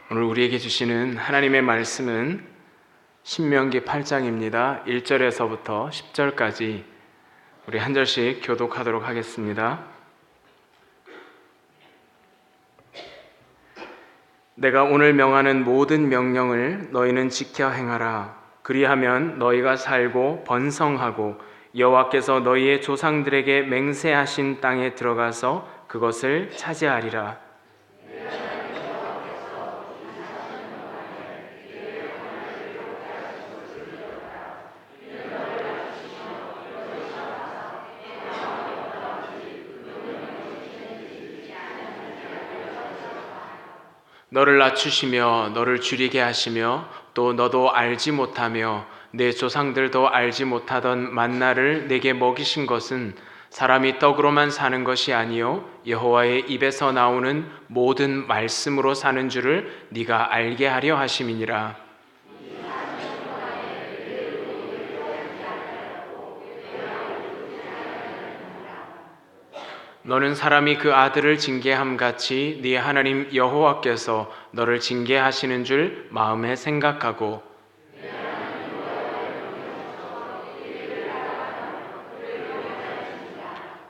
오늘 우리에게 주시는 하나님의 말씀은 신명기 8장입니다. 1절에서부터 10절까지 우리 한 절씩 교독하도록 하겠습니다. 내가 오늘 명하는 모든 명령을 너희는 지켜 행하라. 그리하면 너희가 살고 번성하고 여호와께서 너희의 조상들에게 맹세하신 땅에 들어가서 그것을 차지하리라. 너를 낮추시며 너를 줄이게 하시며 또 너도 알지 못하며 내 조상들도 알지 못하던 만나를 내게 먹이신 것은 사람이 떡으로만 사는 것이 아니요 여호와의 입에서 나오는 모든 말씀으로 사는 줄을 네가 알게 하려 하심이니라. 너는 사람이 그 아들을 징계함 같이 네 하나님 여호와께서 너를 징계하시는 줄 마음에 생각하고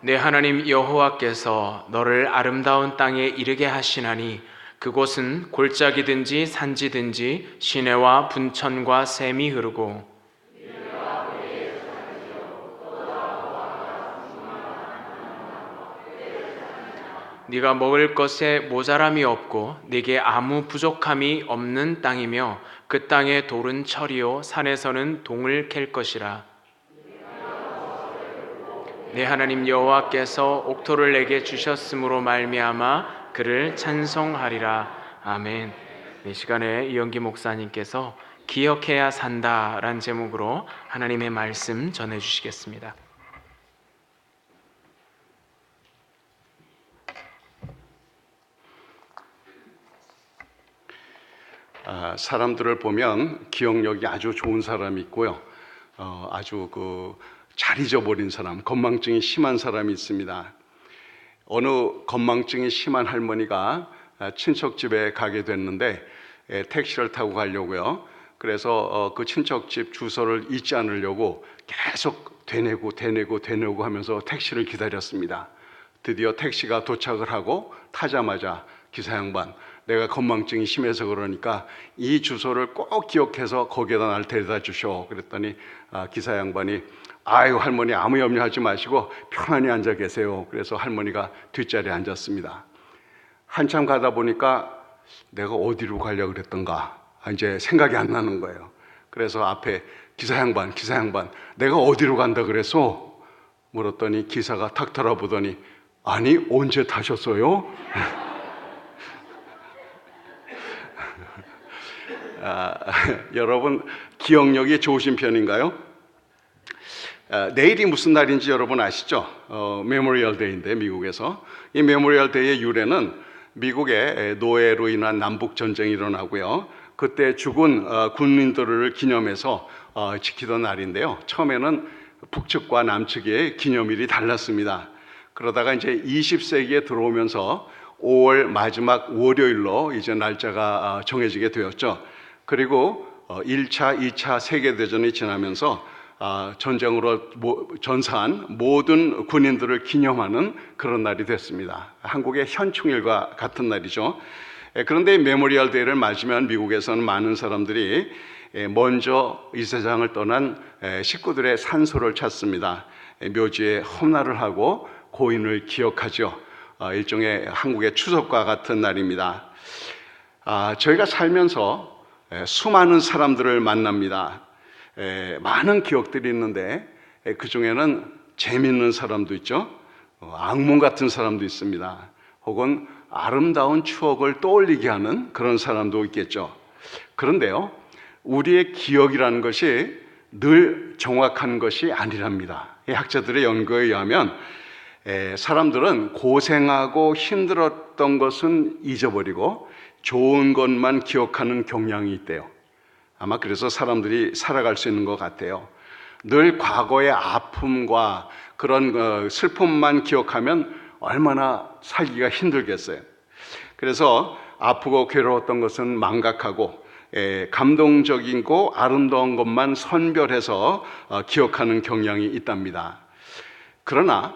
내 하나님 여호와께서 너를 아름다운 땅에 이르게 하시나니 그곳은 골짜기든지 산지든지 시내와 분천과 샘이 흐르고 네가 먹을 것에 모자람이 없고 네게 아무 부족함이 없는 땅이며 그 땅의 돌은 철이요 산에서는 동을 캘 것이라. 네 하나님 여호와께서 옥토를 내게 주셨으므로 말미암아 그를 찬송하리라. 아멘. 이 시간에 이영기 목사님께서 기억해야 산다라는 제목으로 하나님의 말씀 전해주시겠습니다. 사람들을 보면 기억력이 아주 좋은 사람이 있고요. 아주 잘 잊어버린 사람, 건망증이 심한 사람이 있습니다. 어느 건망증이 심한 할머니가 친척집에 가게 됐는데 택시를 타고 가려고요. 그래서 그 친척집 주소를 잊지 않으려고 계속 되뇌고 하면서 택시를 기다렸습니다. 드디어 택시가 도착을 하고 타자마자 기사 양반, 내가 건망증이 심해서 그러니까 이 주소를 꼭 기억해서 거기에다 날 데려다 주셔. 그랬더니 기사 양반이 아유 할머니 아무 염려하지 마시고 편안히 앉아 계세요. 그래서 할머니가 뒷자리에 앉았습니다. 한참 가다 보니까 내가 어디로 가려고 그랬던가 이제 생각이 안 나는 거예요. 그래서 앞에 기사 양반 내가 어디로 간다 그랬어? 물었더니 기사가 탁 돌아보더니 아니 언제 타셨어요? 여러분 기억력이 좋으신 편인가요? 내일이 무슨 날인지 여러분 아시죠? 메모리얼 데이인데 미국에서 이 메모리얼 데이의 유래는 미국의 노예로 인한 남북 전쟁이 일어나고요. 그때 죽은 군인들을 기념해서 지키던 날인데요. 처음에는 북측과 남측의 기념일이 달랐습니다. 그러다가 이제 20세기에 들어오면서 5월 마지막 월요일로 이제 날짜가 정해지게 되었죠. 그리고 1차, 2차 세계대전이 지나면서 전쟁으로 전사한 모든 군인들을 기념하는 그런 날이 됐습니다. 한국의 현충일과 같은 날이죠. 그런데 메모리얼 데이를 맞으면 미국에서는 많은 사람들이 먼저 이 세상을 떠난 식구들의 산소를 찾습니다. 묘지에 험날을 하고 고인을 기억하죠. 일종의 한국의 추석과 같은 날입니다. 저희가 살면서 수많은 사람들을 만납니다. 많은 기억들이 있는데 그 중에는 재미있는 사람도 있죠. 악몽 같은 사람도 있습니다. 혹은 아름다운 추억을 떠올리게 하는 그런 사람도 있겠죠. 그런데요, 우리의 기억이라는 것이 늘 정확한 것이 아니랍니다. 학자들의 연구에 의하면 사람들은 고생하고 힘들었던 것은 잊어버리고 좋은 것만 기억하는 경향이 있대요. 아마 그래서 사람들이 살아갈 수 있는 것 같아요. 늘 과거의 아픔과 그런 슬픔만 기억하면 얼마나 살기가 힘들겠어요. 그래서 아프고 괴로웠던 것은 망각하고 감동적이고 아름다운 것만 선별해서 기억하는 경향이 있답니다. 그러나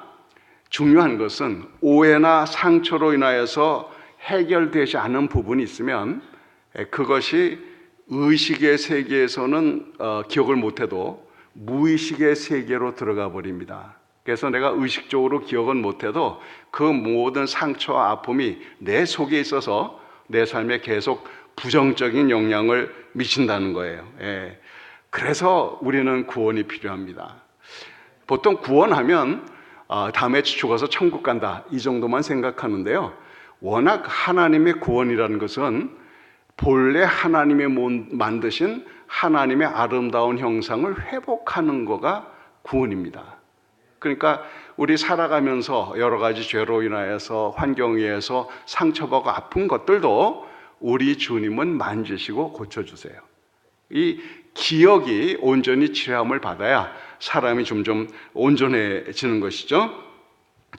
중요한 것은 오해나 상처로 인하여서 해결되지 않은 부분이 있으면 그것이 의식의 세계에서는 기억을 못해도 무의식의 세계로 들어가 버립니다. 그래서 내가 의식적으로 기억은 못해도 그 모든 상처와 아픔이 내 속에 있어서 내 삶에 계속 부정적인 영향을 미친다는 거예요. 그래서 우리는 구원이 필요합니다. 보통 구원하면 다음에 죽어서 천국 간다 이 정도만 생각하는데요. 워낙 하나님의 구원이라는 것은 본래 하나님의 만드신 하나님의 아름다운 형상을 회복하는 거가 구원입니다. 그러니까 우리 살아가면서 여러 가지 죄로 인하여서 환경에 의해서 상처받고 아픈 것들도 우리 주님은 만지시고 고쳐주세요. 이 기억이 온전히 치료함을 받아야 사람이 점점 온전해지는 것이죠.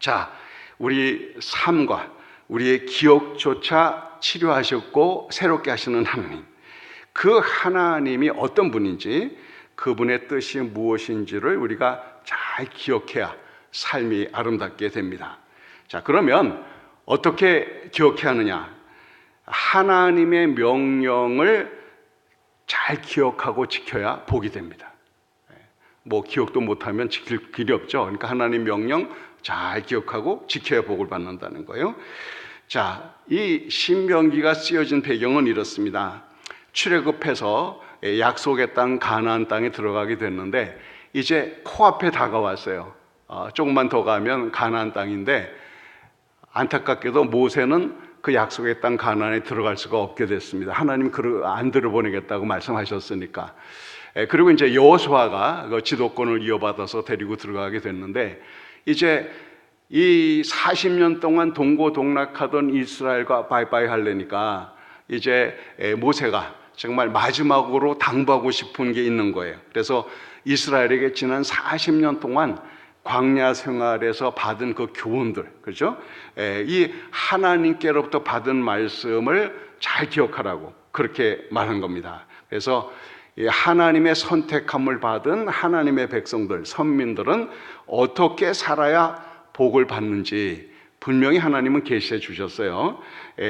자, 우리 삶과 우리의 기억조차 치료하셨고 새롭게 하시는 하나님, 그 하나님이 어떤 분인지, 그분의 뜻이 무엇인지를 우리가 잘 기억해야 삶이 아름답게 됩니다. 자, 그러면 어떻게 기억해야 하느냐? 하나님의 명령을 잘 기억하고 지켜야 복이 됩니다. 뭐 기억도 못하면 지킬 길이 없죠. 그러니까 하나님 명령 잘 기억하고 지켜야 복을 받는다는 거예요. 자, 이 신명기가 쓰여진 배경은 이렇습니다. 출애굽해서 약속의 땅 가나안 땅에 들어가게 됐는데 이제 코앞에 다가왔어요. 조금만 더 가면 가나안 땅인데 안타깝게도 모세는 그 약속의 땅 가나안에 들어갈 수가 없게 됐습니다. 하나님 안 들어보내겠다고 말씀하셨으니까. 그리고 이제 여호수아가 그 지도권을 이어받아서 데리고 들어가게 됐는데 이제 이 40년 동안 동고동락하던 이스라엘과 바이바이 하려니까 이제 모세가 정말 마지막으로 당부하고 싶은 게 있는 거예요. 그래서 이스라엘에게 지난 40년 동안 광야 생활에서 받은 그 교훈들, 그렇죠? 이 하나님께로부터 받은 말씀을 잘 기억하라고 그렇게 말한 겁니다. 그래서 하나님의 선택함을 받은 하나님의 백성들, 선민들은 어떻게 살아야 복을 받는지 분명히 하나님은 계시해 주셨어요.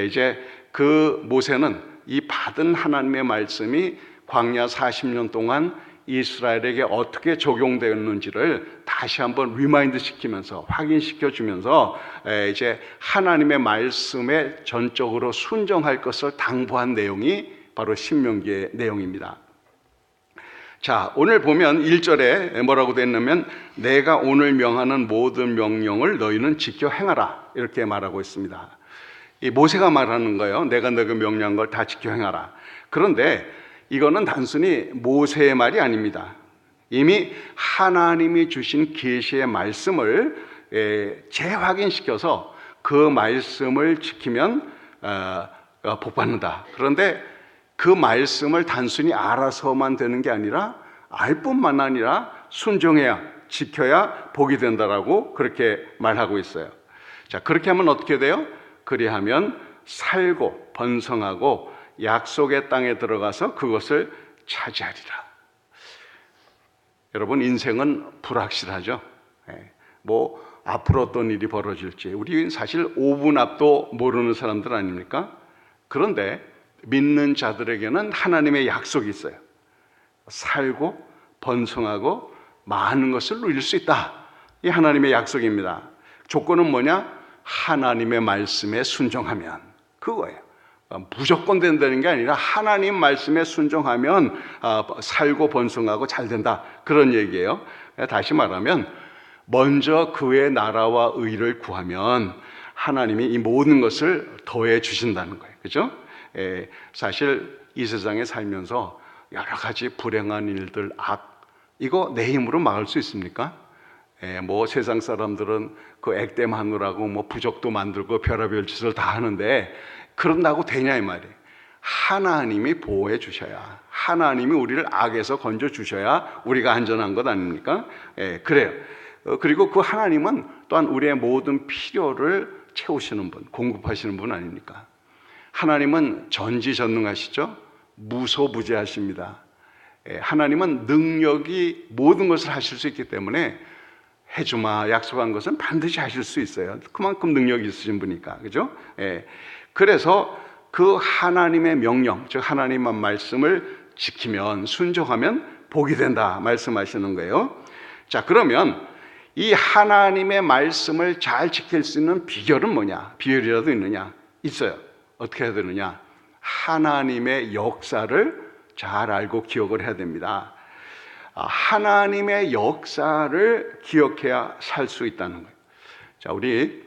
이제 그 모세는 이 받은 하나님의 말씀이 광야 40년 동안 이스라엘에게 어떻게 적용되었는지를 다시 한번 리마인드 시키면서 확인시켜 주면서 이제 하나님의 말씀에 전적으로 순종할 것을 당부한 내용이 바로 신명기의 내용입니다. 자, 오늘 보면 1절에 뭐라고 됐냐면 내가 오늘 명하는 모든 명령을 너희는 지켜 행하라 이렇게 말하고 있습니다. 이 모세가 말하는 거예요. 내가 너희가 명령한 걸 다 지켜 행하라. 그런데 이거는 단순히 모세의 말이 아닙니다. 이미 하나님이 주신 계시의 말씀을 재확인시켜서 그 말씀을 지키면 복 받는다. 그런데 그 말씀을 단순히 알아서만 되는 게 아니라 알 뿐만 아니라 순종해야, 지켜야 복이 된다라고 그렇게 말하고 있어요. 자, 그렇게 하면 어떻게 돼요? 그리하면 살고 번성하고 약속의 땅에 들어가서 그것을 차지하리라. 여러분, 인생은 불확실하죠. 뭐 앞으로 어떤 일이 벌어질지 우리 사실 5분 앞도 모르는 사람들 아닙니까? 그런데 믿는 자들에게는 하나님의 약속이 있어요. 살고 번성하고 많은 것을 누릴 수 있다. 이 하나님의 약속입니다. 조건은 뭐냐? 하나님의 말씀에 순종하면, 그거예요. 무조건 된다는 게 아니라 하나님 말씀에 순종하면 살고 번성하고 잘 된다, 그런 얘기예요. 다시 말하면 먼저 그의 나라와 의를 구하면 하나님이 이 모든 것을 더해 주신다는 거예요. 그렇죠? 사실 이 세상에 살면서 여러 가지 불행한 일들, 이거 내 힘으로 막을 수 있습니까? 뭐 세상 사람들은 그 액땜하느라고 뭐 부적도 만들고 별의별 짓을 다 하는데 그런다고 되냐 이 말이에요. 하나님이 보호해 주셔야, 하나님이 우리를 악에서 건져 주셔야 우리가 안전한 것 아닙니까? 그래요. 그리고 그 하나님은 또한 우리의 모든 필요를 채우시는 분, 공급하시는 분 아닙니까? 하나님은 전지전능하시죠? 무소부재하십니다. 하나님은 능력이 모든 것을 하실 수 있기 때문에 해주마 약속한 것은 반드시 하실 수 있어요. 그만큼 능력이 있으신 분이니까, 그죠? 그래서 그 하나님의 명령, 즉 하나님의 말씀을 지키면, 순종하면 복이 된다 말씀하시는 거예요. 자, 그러면 이 하나님의 말씀을 잘 지킬 수 있는 비결은 뭐냐? 비결이라도 있느냐? 있어요. 어떻게 해야 되느냐? 하나님의 역사를 잘 알고 기억을 해야 됩니다. 하나님의 역사를 기억해야 살 수 있다는 거예요. 자, 우리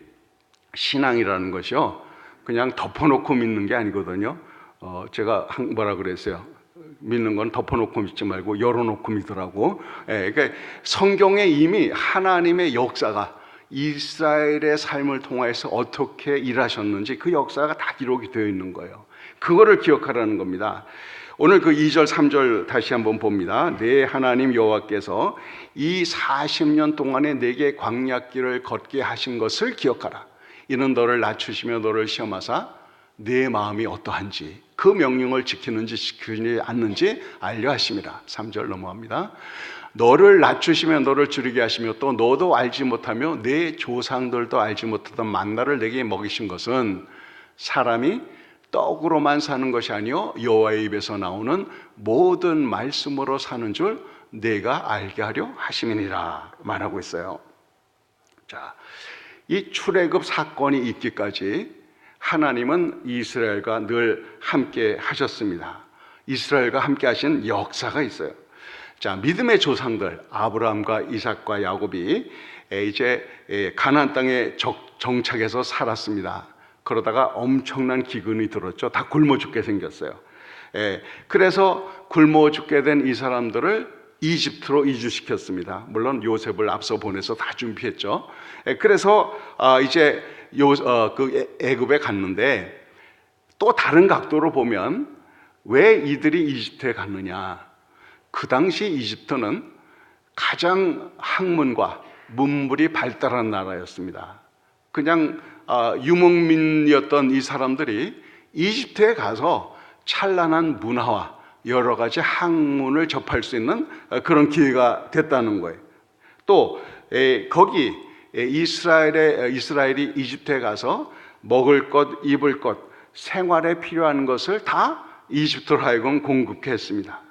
신앙이라는 것이요, 그냥 덮어놓고 믿는 게 아니거든요. 제가 뭐라 그랬어요? 믿는 건 덮어놓고 믿지 말고 열어놓고 믿으라고. 그러니까 성경에 이미 하나님의 역사가 이스라엘의 삶을 통해서 어떻게 일하셨는지 그 역사가 다 기록이 되어 있는 거예요. 그거를 기억하라는 겁니다. 오늘 그 2절 3절 다시 한번 봅니다. 내 하나님 여호와께서 이 40년 동안에 내게 광야길을 걷게 하신 것을 기억하라. 이는 너를 낮추시며 너를 시험하사 내 마음이 어떠한지 그 명령을 지키는지 지키지 않는지 알려 하심이라. 3절 넘어갑니다. 너를 낮추시며 너를 줄이게 하시며 또 너도 알지 못하며 내 조상들도 알지 못하던 만나를 내게 먹이신 것은 사람이 떡으로만 사는 것이 아니요 여호와의 입에서 나오는 모든 말씀으로 사는 줄 내가 알게 하려 하심이니라 말하고 있어요. 자, 이 출애굽 사건이 있기까지 하나님은 이스라엘과 늘 함께 하셨습니다. 이스라엘과 함께 하신 역사가 있어요. 자, 믿음의 조상들 아브라함과 이삭과 야곱이 이제 가나안 땅에 정착해서 살았습니다. 그러다가 엄청난 기근이 들었죠. 다 굶어 죽게 생겼어요. 그래서 굶어 죽게 된 이 사람들을 이집트로 이주시켰습니다. 물론 요셉을 앞서 보내서 다 준비했죠. 그래서 이제 그 애굽에 갔는데 또 다른 각도로 보면 왜 이들이 이집트에 갔느냐? 그 당시 이집트는 가장 학문과 문물이 발달한 나라였습니다. 그냥 유목민이었던 이 사람들이 이집트에 가서 찬란한 문화와 여러 가지 학문을 접할 수 있는 그런 기회가 됐다는 거예요. 또 거기 이스라엘이 이집트에 가서 먹을 것, 입을 것, 생활에 필요한 것을 다 이집트로 하여금 공급해 했습니다.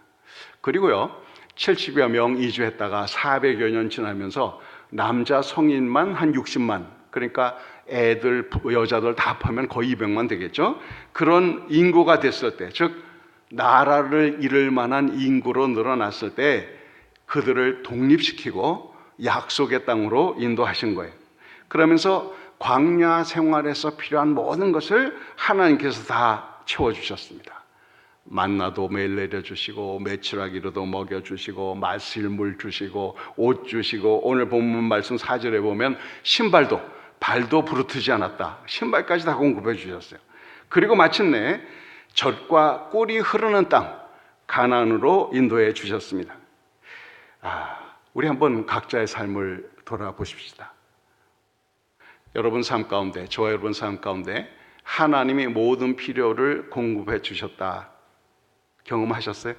그리고요 70여 명 이주했다가 400여 년 지나면서 남자 성인만 한 60만, 그러니까 애들, 여자들 다 합하면 거의 200만 되겠죠. 그런 인구가 됐을 때, 즉 나라를 이룰 만한 인구로 늘어났을 때 그들을 독립시키고 약속의 땅으로 인도하신 거예요. 그러면서 광야 생활에서 필요한 모든 것을 하나님께서 다 채워주셨습니다. 만나도 매일 내려주시고 메추라기로도 먹여주시고 마실 물 주시고 옷 주시고, 오늘 본문 말씀 4절에 보면 신발도 발도 부르트지 않았다, 신발까지 다 공급해 주셨어요. 그리고 마침내 젖과 꿀이 흐르는 땅 가나안으로 인도해 주셨습니다. 우리 한번 각자의 삶을 돌아보십시다. 여러분 삶 가운데, 저와 여러분 삶 가운데 하나님이 모든 필요를 공급해 주셨다 경험하셨어요?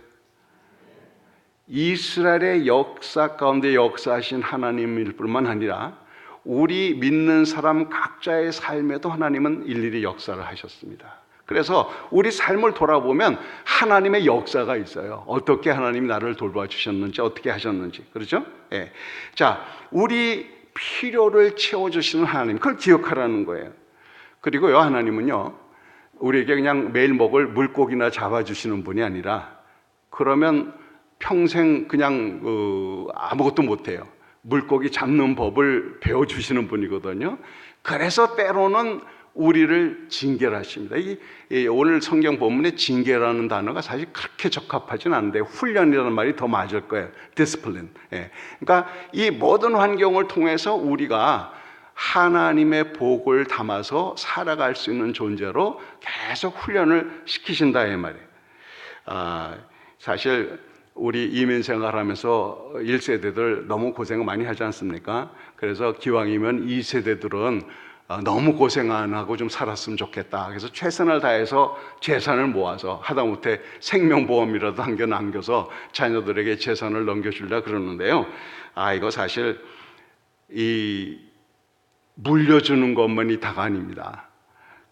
이스라엘의 역사 가운데 역사하신 하나님일 뿐만 아니라 우리 믿는 사람 각자의 삶에도 하나님은 일일이 역사를 하셨습니다. 그래서 우리 삶을 돌아보면 하나님의 역사가 있어요. 어떻게 하나님이 나를 돌봐주셨는지, 어떻게 하셨는지, 그렇죠? 자, 우리 필요를 채워주시는 하나님, 그걸 기억하라는 거예요. 그리고요, 하나님은요, 우리에게 그냥 매일 먹을 물고기나 잡아주시는 분이 아니라, 그러면 평생 그냥 아무것도 못해요. 물고기 잡는 법을 배워주시는 분이거든요. 그래서 때로는 우리를 징계를 하십니다. 오늘 성경 본문에 징계라는 단어가 사실 그렇게 적합하진 않은데 훈련이라는 말이 더 맞을 거예요. 디스플린. 그러니까 이 모든 환경을 통해서 우리가 하나님의 복을 담아서 살아갈 수 있는 존재로 계속 훈련을 시키신다 이 말이에요. 사실 우리 이민 생활하면서 1세대들 너무 고생을 많이 하지 않습니까? 그래서 기왕이면 2세대들은 너무 고생 안 하고 좀 살았으면 좋겠다. 그래서 최선을 다해서 재산을 모아서 하다못해 생명보험이라도 한 개 남겨서 자녀들에게 재산을 넘겨주려 그러는데요. 이거 사실 이 물려주는 것만이 다가 아닙니다.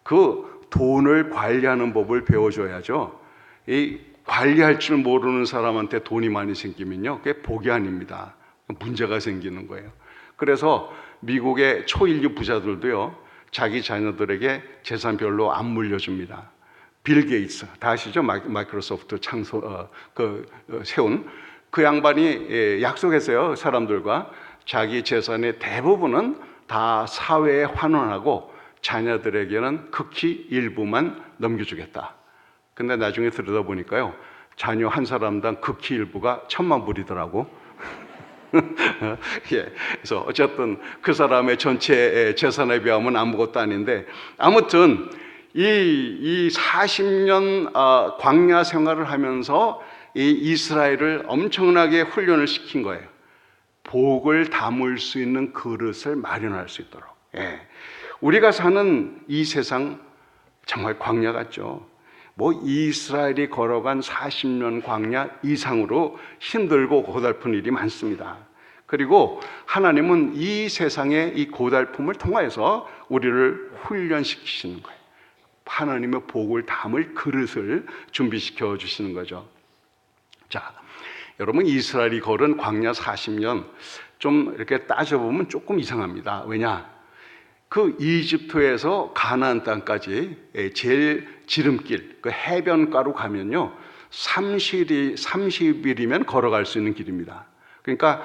그 돈을 관리하는 법을 배워줘야죠. 이 관리할 줄 모르는 사람한테 돈이 많이 생기면요, 그게 복이 아닙니다. 문제가 생기는 거예요. 그래서 미국의 초일류 부자들도요, 자기 자녀들에게 재산 별로 안 물려줍니다. 빌 게이츠, 다 아시죠? 마이크로소프트 세운 그 양반이 약속했어요. 사람들과 자기 재산의 대부분은 다 사회에 환원하고 자녀들에게는 극히 일부만 넘겨주겠다. 근데 나중에 들여다보니까요, 자녀 한 사람당 극히 일부가 1,000만 불이더라고. 예, 그래서 어쨌든 그 사람의 전체 재산에 비하면 아무것도 아닌데, 아무튼 이 40년 광야 생활을 하면서 이 이스라엘을 엄청나게 훈련을 시킨 거예요. 복을 담을 수 있는 그릇을 마련할 수 있도록. 예. 우리가 사는 이 세상 정말 광야 같죠. 이스라엘이 걸어간 40년 광야 이상으로 힘들고 고달픈 일이 많습니다. 그리고 하나님은 이 세상의 이 고달픔을 통해서 우리를 훈련시키시는 거예요. 하나님의 복을 담을 그릇을 준비시켜 주시는 거죠. 자, 여러분, 이스라엘이 걸은 광야 40년 좀 이렇게 따져보면 조금 이상합니다. 왜냐? 그 이집트에서 가나안 땅까지 제일 지름길, 그 해변가로 가면요, 30일이면 걸어갈 수 있는 길입니다. 그러니까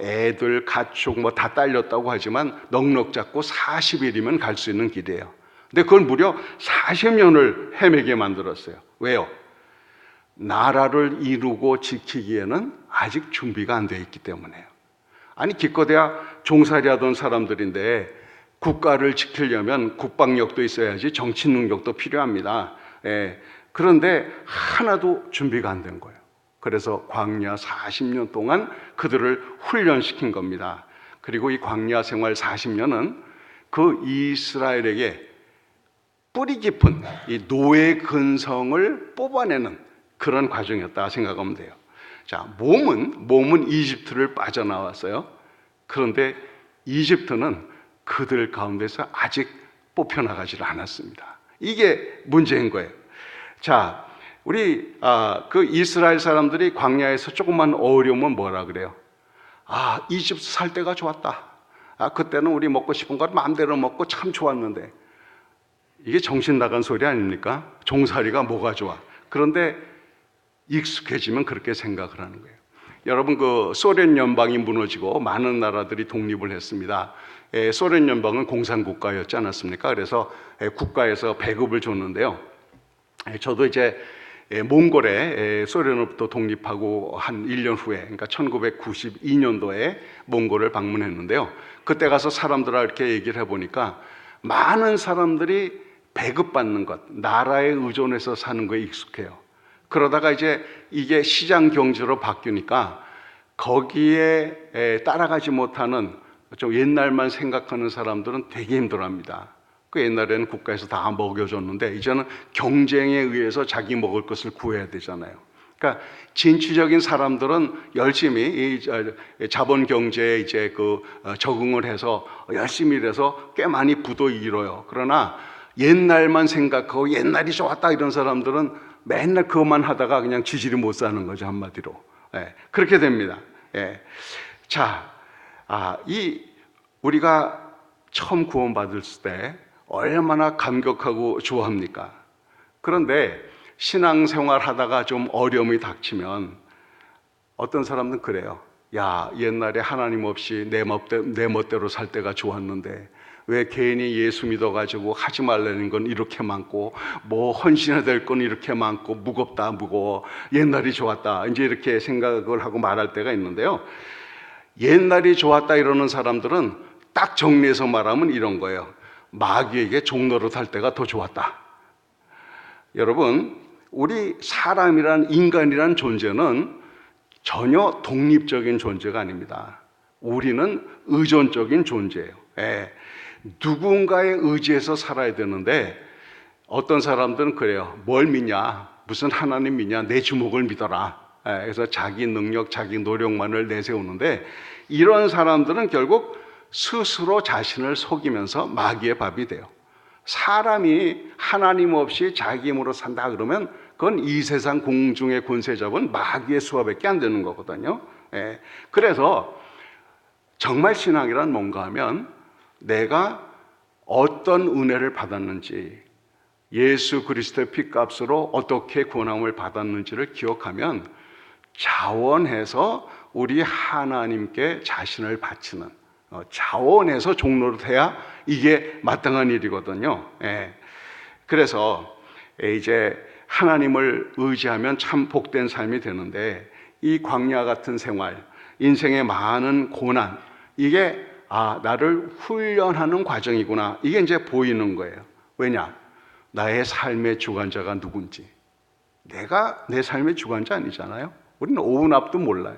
애들, 가축 다 딸렸다고 하지만 넉넉 잡고 40일이면 갈 수 있는 길이에요. 근데 그걸 무려 40년을 헤매게 만들었어요. 왜요? 나라를 이루고 지키기에는 아직 준비가 안 돼 있기 때문에요. 아니, 기껏해야 종살이 하던 사람들인데 국가를 지키려면 국방력도 있어야지 정치 능력도 필요합니다. 그런데 하나도 준비가 안 된 거예요. 그래서 광야 40년 동안 그들을 훈련시킨 겁니다. 그리고 이 광야 생활 40년은 그 이스라엘에게 뿌리 깊은 이 노예 근성을 뽑아내는 그런 과정이었다 생각하면 돼요. 자, 몸은 이집트를 빠져나왔어요. 그런데 이집트는 그들 가운데서 아직 뽑혀나가지를 않았습니다. 이게 문제인 거예요. 자, 우리 그 이스라엘 사람들이 광야에서 조금만 어려우면 뭐라 그래요? 이집트 살 때가 좋았다. 그때는 우리 먹고 싶은 걸 마음대로 먹고 참 좋았는데. 이게 정신 나간 소리 아닙니까? 종살이가 뭐가 좋아? 그런데 익숙해지면 그렇게 생각을 하는 거예요. 여러분, 그 소련 연방이 무너지고 많은 나라들이 독립을 했습니다. 소련 연방은 공산국가였지 않았습니까? 그래서 국가에서 배급을 줬는데요. 저도 이제 몽골에 소련으로부터 독립하고 한 1년 후에, 그러니까 1992년도에 몽골을 방문했는데요. 그때 가서 사람들하고 이렇게 얘기를 해보니까 많은 사람들이 배급받는 것, 나라에 의존해서 사는 거에 익숙해요. 그러다가 이제 이게 시장 경제로 바뀌니까 거기에 따라가지 못하는 좀 옛날만 생각하는 사람들은 되게 힘들어합니다. 그 옛날에는 국가에서 다 먹여줬는데 이제는 경쟁에 의해서 자기 먹을 것을 구해야 되잖아요. 그러니까 진취적인 사람들은 열심히 이 자본 경제에 이제 적응을 해서 열심히 일해서 꽤 많이 부도 이뤄요. 그러나 옛날만 생각하고 옛날이 좋았다 이런 사람들은 맨날 그것만 하다가 그냥 지지리 못 사는 거죠, 한마디로. 그렇게 됩니다. 자, 우리가 처음 구원받을 때 얼마나 감격하고 좋아합니까? 그런데 신앙생활 하다가 좀 어려움이 닥치면 어떤 사람은 그래요. 야, 옛날에 하나님 없이 내 멋대로 살 때가 좋았는데 왜 괜히 예수 믿어가지고 하지 말라는 건 이렇게 많고 헌신해야 될 건 이렇게 많고 무겁다 무거워, 옛날이 좋았다, 이제 이렇게 생각을 하고 말할 때가 있는데요. 옛날이 좋았다 이러는 사람들은 딱 정리해서 말하면 이런 거예요. 마귀에게 종노릇 할 때가 더 좋았다. 여러분, 우리 사람이란, 인간이란 존재는 전혀 독립적인 존재가 아닙니다. 우리는 의존적인 존재예요. 누군가에 의지해서 살아야 되는데 어떤 사람들은 그래요. 뭘 믿냐? 무슨 하나님 믿냐? 내 주먹을 믿어라. 그래서 자기 능력, 자기 노력만을 내세우는데 이런 사람들은 결국 스스로 자신을 속이면서 마귀의 밥이 돼요. 사람이 하나님 없이 자기 힘으로 산다 그러면 그건 이 세상 공중의 권세 잡은 마귀의 수하밖에 안 되는 거거든요. 그래서 정말 신앙이란 뭔가 하면 내가 어떤 은혜를 받았는지, 예수 그리스도의 피값으로 어떻게 구원함을 받았는지를 기억하면 자원해서 우리 하나님께 자신을 바치는, 자원해서 종로로 돼야 이게 마땅한 일이거든요. 그래서 이제 하나님을 의지하면 참 복된 삶이 되는데 이 광야 같은 생활, 인생의 많은 고난, 이게 나를 훈련하는 과정이구나, 이게 이제 보이는 거예요. 왜냐? 나의 삶의 주관자가 누군지. 내가 내 삶의 주관자 아니잖아요. 우리는 오은 앞도 몰라요.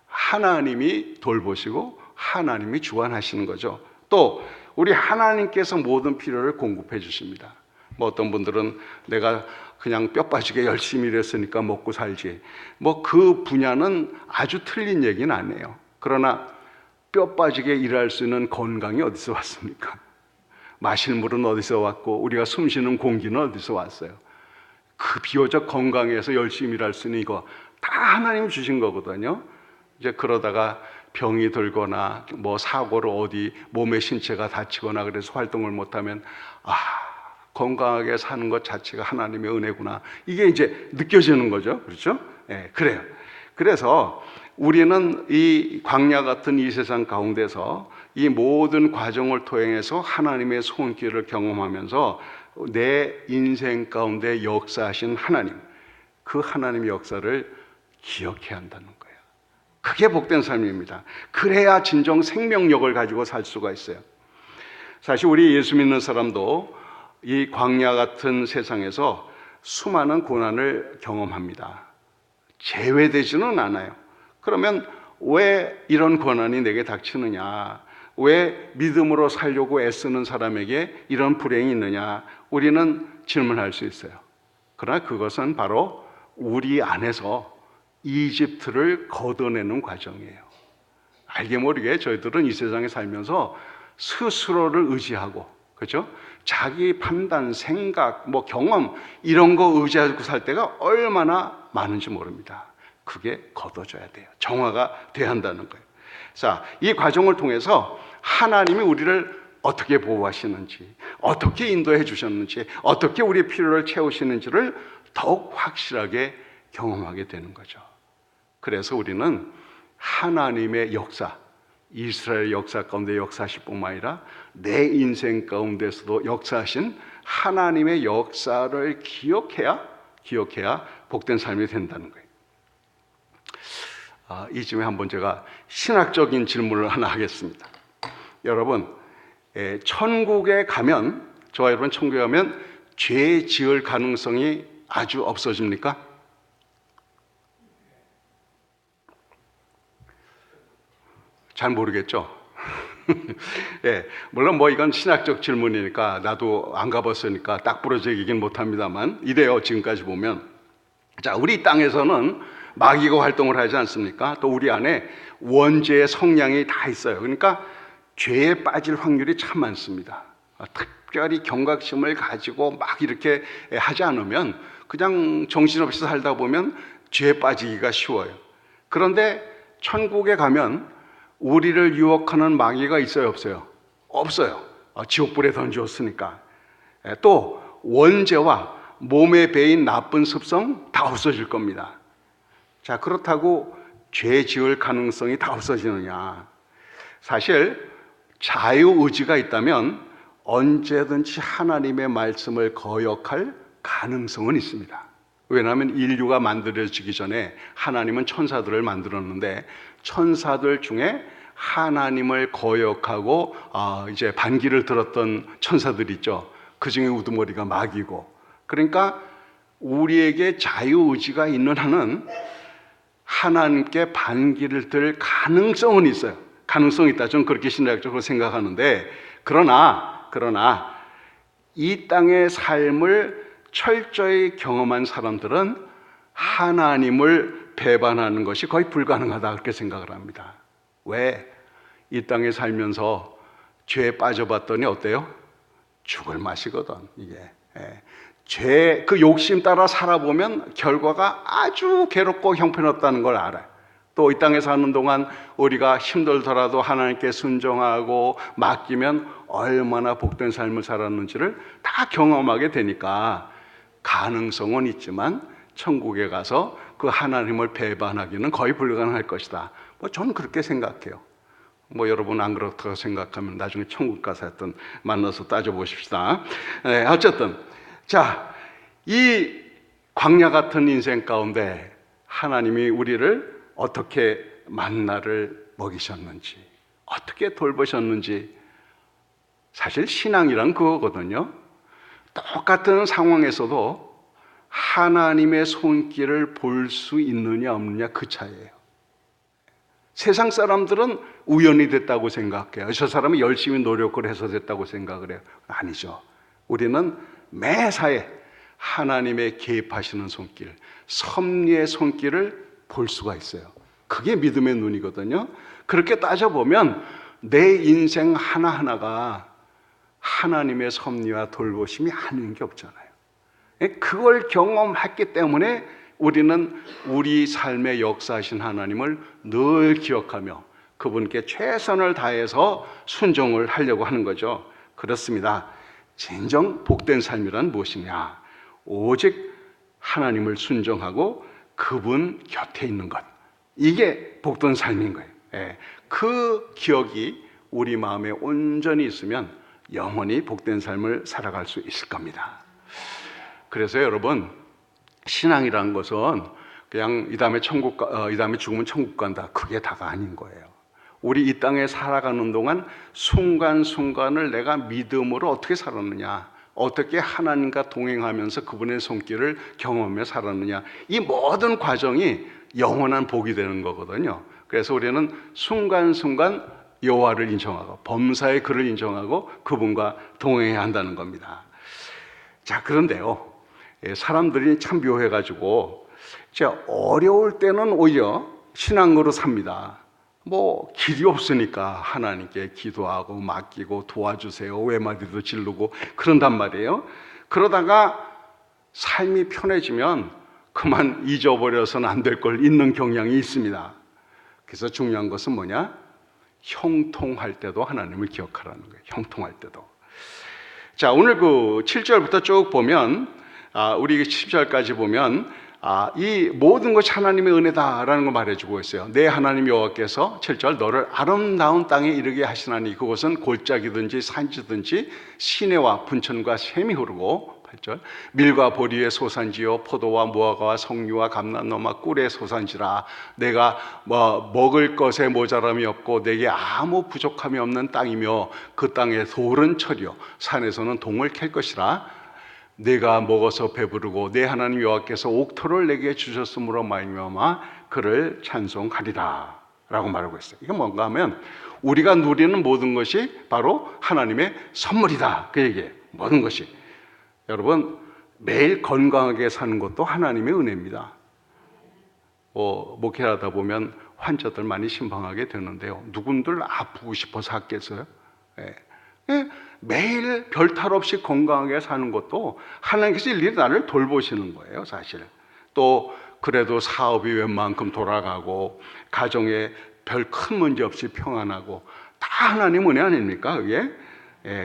하나님이 돌보시고 하나님이 주관하시는 거죠. 또 우리 하나님께서 모든 필요를 공급해 주십니다. 뭐 어떤 분들은 내가 그냥 뼈 빠지게 열심히 일했으니까 먹고 살지, 뭐 그 분야는 아주 틀린 얘기는 아니에요. 그러나 뼈 빠지게 일할 수 있는 건강이 어디서 왔습니까? 마실 물은 어디서 왔고 우리가 숨쉬는 공기는 어디서 왔어요? 그 비교적 건강해서 열심히 일할 수 있는 이거 다 하나님 주신 거거든요. 이제 그러다가 병이 들거나 뭐 사고로 어디 몸의 신체가 다치거나 그래서 활동을 못하면 건강하게 사는 것 자체가 하나님의 은혜구나, 이게 이제 느껴지는 거죠. 그렇죠? 그래요. 그래서 우리는 이 광야 같은 이 세상 가운데서 이 모든 과정을 통해서 하나님의 손길을 경험하면서 내 인생 가운데 역사하신 하나님, 그 하나님의 역사를 기억해야 한다는 거예요. 그게 복된 삶입니다. 그래야 진정 생명력을 가지고 살 수가 있어요. 사실 우리 예수 믿는 사람도 이 광야 같은 세상에서 수많은 고난을 경험합니다. 제외되지는 않아요. 그러면 왜 이런 고난이 내게 닥치느냐? 왜 믿음으로 살려고 애쓰는 사람에게 이런 불행이 있느냐? 우리는 질문할 수 있어요. 그러나 그것은 바로 우리 안에서 이집트를 걷어내는 과정이에요. 알게 모르게 저희들은 이 세상에 살면서 스스로를 의지하고, 그렇죠? 자기 판단, 생각, 뭐 경험 이런 거 의지하고 살 때가 얼마나 많은지 모릅니다. 그게 걷어져야 돼요. 정화가 돼야 한다는 거예요. 자, 이 과정을 통해서 하나님이 우리를 어떻게 보호하시는지, 어떻게 인도해 주셨는지, 어떻게 우리의 필요를 채우시는지를 더욱 확실하게 경험하게 되는 거죠. 그래서 우리는 하나님의 역사, 이스라엘 역사 가운데 역사하실 뿐만 아니라 내 인생 가운데서도 역사하신 하나님의 역사를 기억해야 복된 삶이 된다는 거예요. 이쯤에 한번 제가 신학적인 질문을 하나 하겠습니다. 여러분, 천국에 가면, 저와 여러분 천국에 가면 죄 지을 가능성이 아주 없어집니까? 잘 모르겠죠? 물론 뭐 이건 신학적 질문이니까 나도 안 가봤으니까 딱 부러져 얘기는 못합니다만 이래요. 지금까지 보면, 자, 우리 땅에서는 마귀가 활동을 하지 않습니까? 또 우리 안에 원죄의 성향이 다 있어요. 그러니까 죄에 빠질 확률이 참 많습니다. 특별히 경각심을 가지고 막 이렇게 하지 않으면 그냥 정신없이 살다 보면 죄에 빠지기가 쉬워요. 그런데 천국에 가면 우리를 유혹하는 마귀가 있어요, 없어요? 없어요. 지옥불에 던졌으니까. 또 원죄와 몸에 배인 나쁜 습성 다 없어질 겁니다. 자, 그렇다고 죄 지을 가능성이 다 없어지느냐? 사실 자유의지가 있다면 언제든지 하나님의 말씀을 거역할 가능성은 있습니다. 왜냐하면 인류가 만들어지기 전에 하나님은 천사들을 만들었는데 천사들 중에 하나님을 거역하고 이제 반기를 들었던 천사들이 있죠. 그 중에 우두머리가 마귀고. 그러니까 우리에게 자유의지가 있는 한은 하나님께 반기를 들 가능성은 있어요. 가능성이 있다. 저는 그렇게 신학적으로 생각하는데 그러나 이 땅의 삶을 철저히 경험한 사람들은 하나님을 배반하는 것이 거의 불가능하다 그렇게 생각을 합니다. 왜? 이 땅에 살면서 죄에 빠져봤더니 어때요? 죽을 맛이거든 이게. 죄, 그 욕심 따라 살아보면 결과가 아주 괴롭고 형편없다는 걸 알아요. 또 이 땅에 사는 동안 우리가 힘들더라도 하나님께 순종하고 맡기면 얼마나 복된 삶을 살았는지를 다 경험하게 되니까 가능성은 있지만 천국에 가서 그 하나님을 배반하기는 거의 불가능할 것이다. 저는 그렇게 생각해요. 여러분 안 그렇다고 생각하면 나중에 천국 가서 하여튼 만나서 따져보십시다. 어쨌든 자, 이 광야 같은 인생 가운데 하나님이 우리를 어떻게 만나를 먹이셨는지, 어떻게 돌보셨는지, 사실 신앙이란 그거거든요. 똑같은 상황에서도 하나님의 손길을 볼 수 있느냐 없느냐 그 차이예요. 세상 사람들은 우연히 됐다고 생각해요. 저 사람이 열심히 노력을 해서 됐다고 생각을 해요. 아니죠. 우리는 매사에 하나님의 개입하시는 손길, 섭리의 손길을 볼 수가 있어요. 그게 믿음의 눈이거든요. 그렇게 따져보면 내 인생 하나하나가 하나님의 섭리와 돌보심이 아닌 게 없잖아요. 그걸 경험했기 때문에 우리는 우리 삶의 역사하신 하나님을 늘 기억하며 그분께 최선을 다해서 순종을 하려고 하는 거죠. 그렇습니다. 진정 복된 삶이란 무엇이냐? 오직 하나님을 순종하고 그분 곁에 있는 것, 이게 복된 삶인 거예요. 그 기억이 우리 마음에 온전히 있으면 영원히 복된 삶을 살아갈 수 있을 겁니다. 그래서 여러분, 신앙이라는 것은 그냥 이 다음에 죽으면 천국 간다, 그게 다가 아닌 거예요. 우리 이 땅에 살아가는 동안 순간순간을 내가 믿음으로 어떻게 살았느냐, 어떻게 하나님과 동행하면서 그분의 손길을 경험하며 살았느냐, 이 모든 과정이 영원한 복이 되는 거거든요. 그래서 우리는 순간순간 여호와를 인정하고 범사의 그를 인정하고 그분과 동행해야 한다는 겁니다. 자, 그런데요, 사람들이 참 묘해가지고 어려울 때는 오히려 신앙으로 삽니다. 길이 없으니까 하나님께 기도하고 맡기고 도와주세요 외마디도 지르고 그런단 말이에요. 그러다가 삶이 편해지면 그만 잊어버려서는 안 될 걸 잊는 경향이 있습니다. 그래서 중요한 것은 뭐냐? 형통할 때도 하나님을 기억하라는 거예요. 형통할 때도. 자, 오늘 그 7절부터 쭉 보면, 우리 10절까지 보면 이 모든 것이 하나님의 은혜다라는 걸 말해주고 있어요. 내 하나님 여호와께서 7절 너를 아름다운 땅에 이르게 하시나니 그곳은 골짜기든지 산지든지 시내와 분천과 샘이 흐르고 8절 밀과 보리의 소산지요 포도와 무화과와 석류와 감람나무와 꿀의 소산지라. 내가 먹을 것에 모자람이 없고 내게 아무 부족함이 없는 땅이며 그 땅에 돌은 철이요 산에서는 동을 캘 것이라. 내가 먹어서 배부르고 내 하나님 여호와께서 옥토를 내게 주셨으므로 말미암아 그를 찬송하리라 라고 말하고 있어요. 이게 뭔가 하면 우리가 누리는 모든 것이 바로 하나님의 선물이다, 그 얘기예요. 모든 것이. 여러분, 매일 건강하게 사는 것도 하나님의 은혜입니다. 목회하다 보면 환자들 많이 신방하게 되는데요, 누군들 아프고 싶어서 하겠어요? 매일 별탈 없이 건강하게 사는 것도 하나님께서 일일이 나를 돌보시는 거예요, 사실. 또 그래도 사업이 웬만큼 돌아가고 가정에 별 큰 문제 없이 평안하고 다 하나님 은혜 아닙니까, 그게?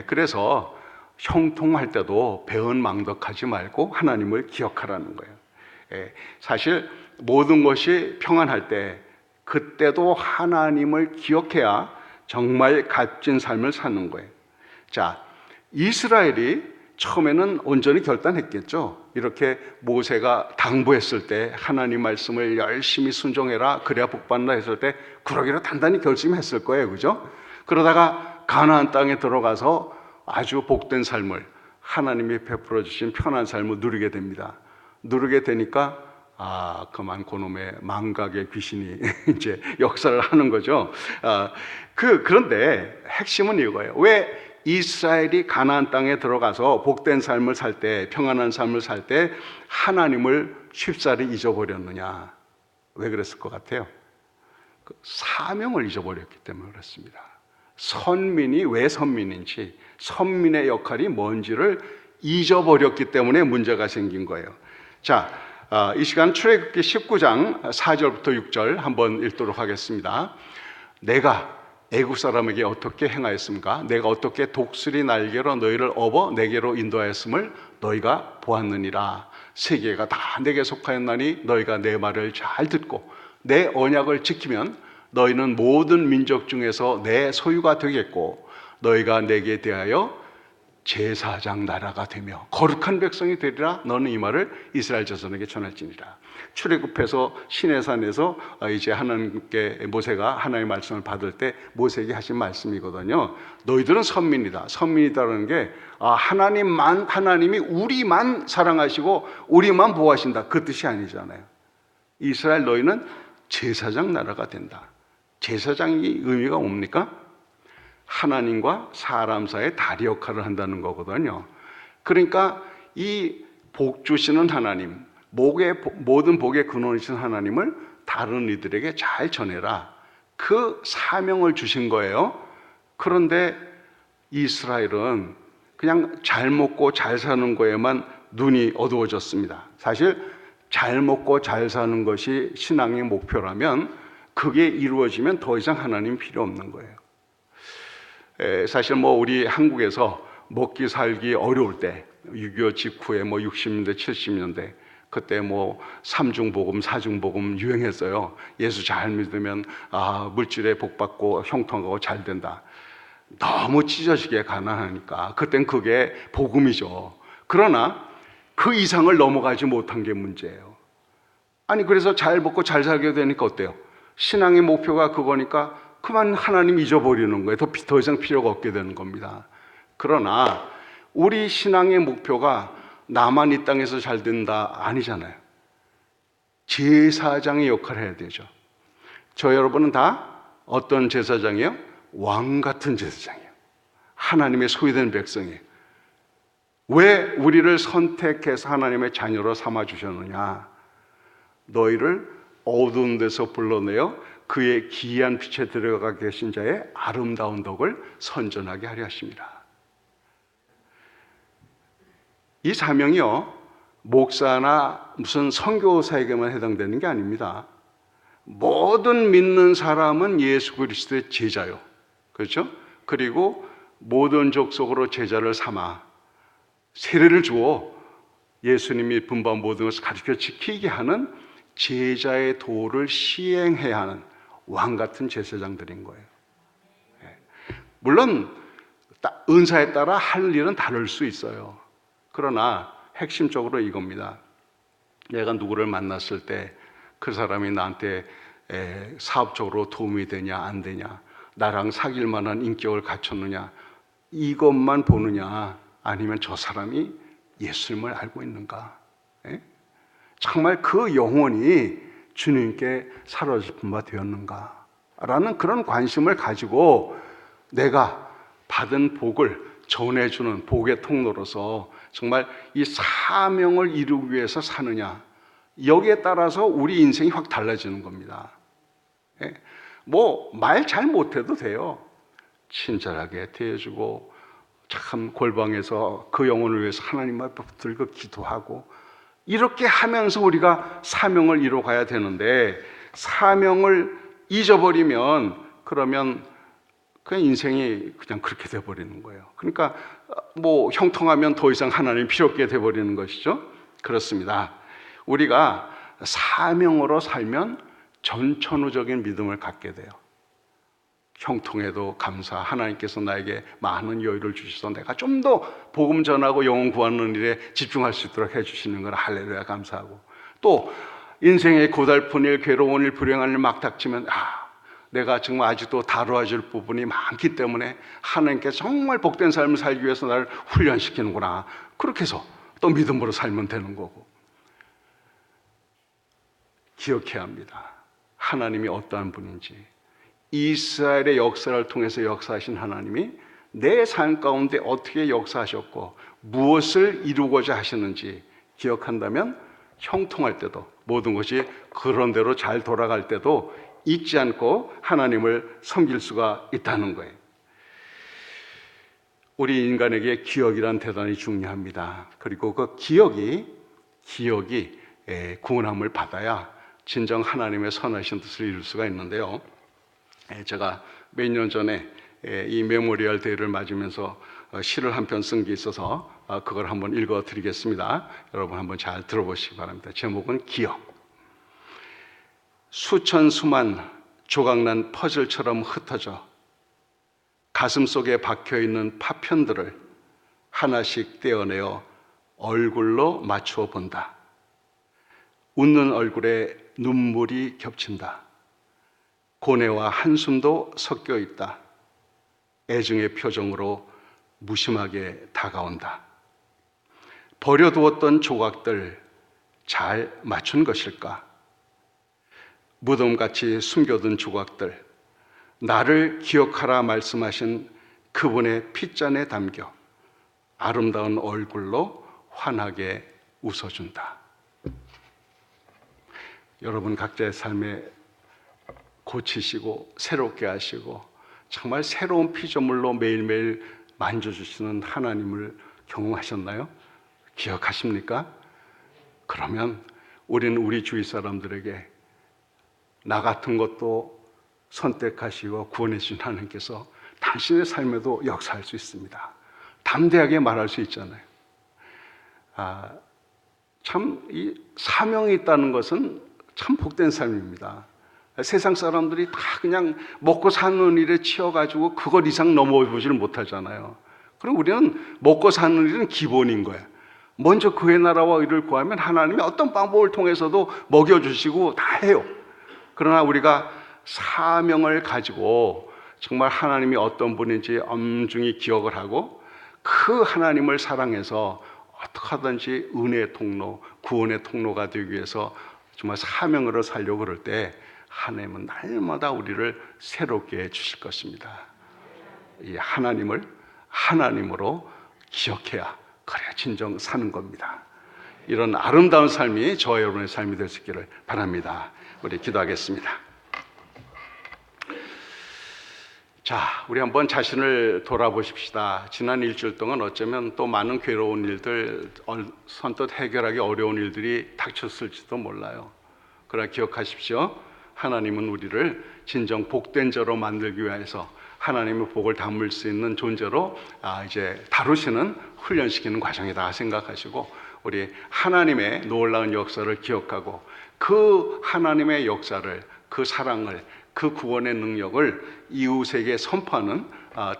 그래서 형통할 때도 배은망덕하지 말고 하나님을 기억하라는 거예요. 사실 모든 것이 평안할 때 그때도 하나님을 기억해야 정말 값진 삶을 사는 거예요. 자, 이스라엘이 처음에는 온전히 결단했겠죠. 이렇게 모세가 당부했을 때 하나님 말씀을 열심히 순종해라 그래야 복받는다 했을 때 그러기로 단단히 결심했을 거예요, 그죠? 그러다가 가나안 땅에 들어가서 아주 복된 삶을, 하나님이 베풀어 주신 편한 삶을 누리게 됩니다. 누리게 되니까 그만 그놈의 망각의 귀신이 이제 역사를 하는 거죠. 그런데 핵심은 이거예요. 왜 이스라엘이 가나안 땅에 들어가서 복된 삶을 살 때, 평안한 삶을 살 때 하나님을 쉽사리 잊어버렸느냐? 왜 그랬을 것 같아요? 그 사명을 잊어버렸기 때문에 그렇습니다. 선민이 왜 선민인지, 선민의 역할이 뭔지를 잊어버렸기 때문에 문제가 생긴 거예요. 자, 이 시간 출애굽기 19장 4절부터 6절 한번 읽도록 하겠습니다. 내가 애굽 사람에게 어떻게 행하였습니까? 내가 어떻게 독수리 날개로 너희를 업어 내게로 인도하였음을 너희가 보았느니라. 세계가 다 내게 속하였나니 너희가 내 말을 잘 듣고 내 언약을 지키면 너희는 모든 민족 중에서 내 소유가 되겠고 너희가 내게 대하여 제사장 나라가 되며 거룩한 백성이 되리라. 너는 이 말을 이스라엘 자손에게 전할지니라. 출애굽해서 시내산에서 이제 하나님께 모세가 하나님의 말씀을 받을 때 모세에게 하신 말씀이거든요. 너희들은 선민이다. 선민이다라는 게 하나님이 우리만 사랑하시고 우리만 보호하신다, 그 뜻이 아니잖아요. 이스라엘 너희는 제사장 나라가 된다. 제사장이 의미가 뭡니까? 하나님과 사람 사이의 다리 역할을 한다는 거거든요. 그러니까 이 복 주시는 하나님, 모든 복의 근원이신 하나님을 다른 이들에게 잘 전해라. 그 사명을 주신 거예요. 그런데 이스라엘은 그냥 잘 먹고 잘 사는 거에만 눈이 어두워졌습니다. 사실 잘 먹고 잘 사는 것이 신앙의 목표라면 그게 이루어지면 더 이상 하나님 필요 없는 거예요. 사실 우리 한국에서 먹기 살기 어려울 때 6.25 직후에 60년대 70년대 그때 삼중복음 사중복음 유행했어요. 예수 잘 믿으면 물질에 복받고 형통하고 잘 된다. 너무 찢어지게 가난하니까 그땐 그게 복음이죠. 그러나 그 이상을 넘어가지 못한 게 문제예요. 아니 그래서 잘 먹고 잘 살게 되니까 어때요? 신앙의 목표가 그거니까 그만 하나님 잊어버리는 거예요. 더 이상 필요가 없게 되는 겁니다. 그러나 우리 신앙의 목표가 나만 이 땅에서 잘 된다 아니잖아요. 제사장의 역할을 해야 되죠. 저 여러분은 다 어떤 제사장이에요? 왕 같은 제사장이에요. 하나님의 소유된 백성이에요. 왜 우리를 선택해서 하나님의 자녀로 삼아 주셨느냐? 너희를 어두운 데서 불러내어 그의 기이한 빛에 들어가 계신 자의 아름다운 덕을 선전하게 하려 하십니다. 이 사명이요, 목사나 무슨 선교사에게만 해당되는 게 아닙니다. 모든 믿는 사람은 예수 그리스도의 제자요. 그렇죠? 그리고 모든 족속으로 제자를 삼아 세례를 주어 예수님이 분부한 모든 것을 가르쳐 지키게 하는 제자의 도를 시행해야 하는 왕 같은 제사장들인 거예요. 물론 은사에 따라 할 일은 다를 수 있어요. 그러나 핵심적으로 이겁니다. 내가 누구를 만났을 때 그 사람이 나한테 사업적으로 도움이 되냐 안 되냐, 나랑 사귈 만한 인격을 갖췄느냐, 이것만 보느냐, 아니면 저 사람이 예수님을 알고 있는가, 정말 그 영혼이 주님께 사로잡힌 바 되었는가 라는 그런 관심을 가지고 내가 받은 복을 전해주는 복의 통로로서 정말 이 사명을 이루기 위해서 사느냐, 여기에 따라서 우리 인생이 확 달라지는 겁니다. 말 잘 못해도 돼요. 친절하게 대해주고 참 골방에서 그 영혼을 위해서 하나님 앞에 붙들고 기도하고, 이렇게 하면서 우리가 사명을 이루어가야 되는데, 사명을 잊어버리면 그러면 그냥 인생이 그냥 그렇게 돼버리는 거예요. 그러니까 형통하면 더 이상 하나님 필요 없게 돼버리는 것이죠. 그렇습니다. 우리가 사명으로 살면 전천후적인 믿음을 갖게 돼요. 형통해도 감사, 하나님께서 나에게 많은 여유를 주셔서 내가 좀 더 복음 전하고 영혼 구하는 일에 집중할 수 있도록 해주시는 걸 할렐루야 감사하고, 또 인생의 고달픈 일, 괴로운 일, 불행한 일 막 닥치면 내가 정말 아직도 다루어질 부분이 많기 때문에 하나님께 정말 복된 삶을 살기 위해서 나를 훈련시키는구나, 그렇게 해서 또 믿음으로 살면 되는 거고. 기억해야 합니다. 하나님이 어떠한 분인지. 이스라엘의 역사를 통해서 역사하신 하나님이 내 삶 가운데 어떻게 역사하셨고 무엇을 이루고자 하시는지 기억한다면 형통할 때도 모든 것이 그런 대로 잘 돌아갈 때도 잊지 않고 하나님을 섬길 수가 있다는 거예요. 우리 인간에게 기억이란 대단히 중요합니다. 그리고 그 기억이 구원함을 받아야 진정 하나님의 선하신 뜻을 이룰 수가 있는데요. 제가 몇 년 전에 이 메모리얼 데이를 맞으면서 시를 한 편 쓴 게 있어서 그걸 한번 읽어 드리겠습니다. 여러분 한번 잘 들어보시기 바랍니다. 제목은 기억. 수천 수만 조각난 퍼즐처럼 흩어져 가슴 속에 박혀있는 파편들을 하나씩 떼어내어 얼굴로 맞추어 본다. 웃는 얼굴에 눈물이 겹친다. 고뇌와 한숨도 섞여 있다. 애증의 표정으로 무심하게 다가온다. 버려두었던 조각들 잘 맞춘 것일까? 무덤같이 숨겨둔 조각들, 나를 기억하라 말씀하신 그분의 핏잔에 담겨 아름다운 얼굴로 환하게 웃어준다. 여러분 각자의 삶에 고치시고 새롭게 하시고 정말 새로운 피조물로 매일매일 만져주시는 하나님을 경험하셨나요? 기억하십니까? 그러면 우리는 우리 주위 사람들에게 나 같은 것도 선택하시고 구원해 주신 하나님께서 당신의 삶에도 역사할 수 있습니다. 담대하게 말할 수 있잖아요. 참 이 사명이 있다는 것은 참 복된 삶입니다. 세상 사람들이 다 그냥 먹고 사는 일에 치여가지고 그것 이상 넘어보지를 못하잖아요. 그럼 우리는 먹고 사는 일은 기본인 거예요. 먼저 그의 나라와 의를 구하면 하나님이 어떤 방법을 통해서도 먹여주시고 다 해요. 그러나 우리가 사명을 가지고 정말 하나님이 어떤 분인지 엄중히 기억을 하고 그 하나님을 사랑해서 어떻게 하든지 은혜의 통로, 구원의 통로가 되기 위해서 정말 사명으로 살려고 그럴 때 하나님은 날마다 우리를 새롭게 해주실 것입니다. 이 하나님을 하나님으로 기억해야 그래야 진정 사는 겁니다. 이런 아름다운 삶이 저와 여러분의 삶이 될 수 있기를 바랍니다. 우리 기도하겠습니다. 자, 우리 한번 자신을 돌아보십시다. 지난 일주일 동안 어쩌면 또 많은 괴로운 일들, 선뜻 해결하기 어려운 일들이 닥쳤을지도 몰라요. 그러나 기억하십시오. 하나님은 우리를 진정 복된 자로 만들기 위해서 하나님의 복을 담을 수 있는 존재로 이제 다루시는 훈련시키는 과정이다 생각하시고 우리 하나님의 놀라운 역사를 기억하고 그 하나님의 역사를, 그 사랑을, 그 구원의 능력을 이웃에게 선포하는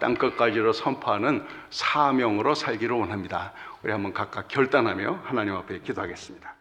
땅끝까지로 선포하는 사명으로 살기를 원합니다. 우리 한번 각각 결단하며 하나님 앞에 기도하겠습니다.